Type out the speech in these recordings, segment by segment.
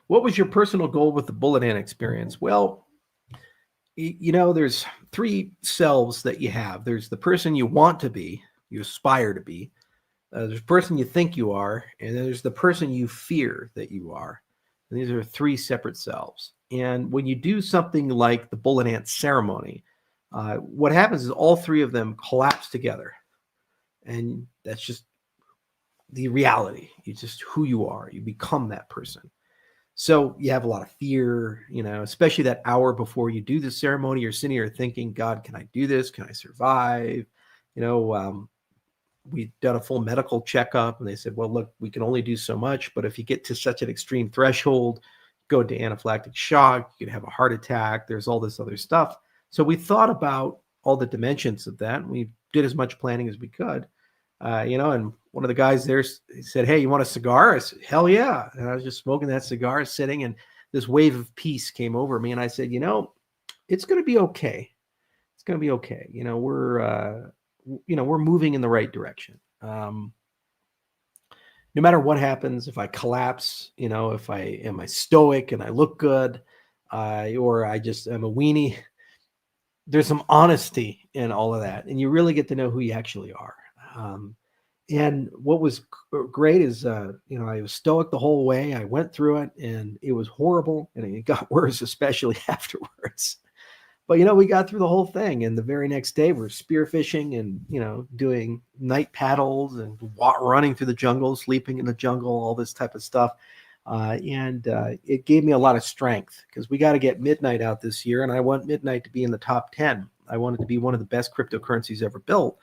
What was your personal goal with the bullet ant experience? Well, there's three selves that you have. There's the person you want to be, you aspire to be. There's the person you think you are, and then there's the person you fear that you are. And these are three separate selves. And when you do something like the bullet ant ceremony, what happens is all three of them collapse together. And that's just the reality. It's just who you are. You become that person. So you have a lot of fear, especially that hour before you do the ceremony. You're sitting here thinking, God, can I do this? Can I survive? We've done a full medical checkup, and they said, well, look, we can only do so much. But if you get to such an extreme threshold, go into anaphylactic shock, you can have a heart attack. There's all this other stuff. So we thought about all the dimensions of that. And we did as much planning as we could, and one of the guys there said, hey, you want a cigar? I said, hell yeah. And I was just smoking that cigar, sitting, and this wave of peace came over me. And I said, it's going to be okay. It's going to be okay. We're moving in the right direction. No matter what happens, if I collapse, if I am stoic and I look good, or I just am a weenie, there's some honesty in all of that. And you really get to know who you actually are. And what was great is, I was stoic the whole way. I went through it, and it was horrible, and it got worse, especially afterwards. But, we got through the whole thing. And the very next day we're spearfishing and, doing night paddles and running through the jungle, sleeping in the jungle, all this type of stuff. And it gave me a lot of strength, because we got to get Midnight out this year. And I want Midnight to be in the top 10. I want it to be one of the best cryptocurrencies ever built.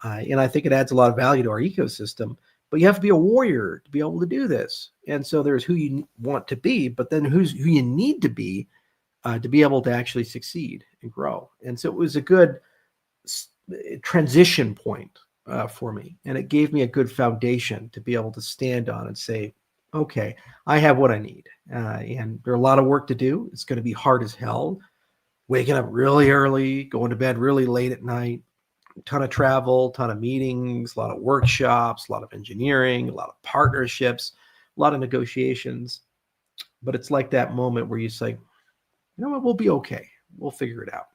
And I think it adds a lot of value to our ecosystem. But you have to be a warrior to be able to do this. And so there's who you want to be, but then who you need to be able to actually succeed and grow. And so it was a good transition point for me. And it gave me a good foundation to be able to stand on and say, okay, I have what I need. And there's a lot of work to do. It's going to be hard as hell. Waking up really early, going to bed really late at night, a ton of travel, ton of meetings, a lot of workshops, a lot of engineering, a lot of partnerships, a lot of negotiations. But it's like that moment where you say, you know what, we'll be okay. We'll figure it out.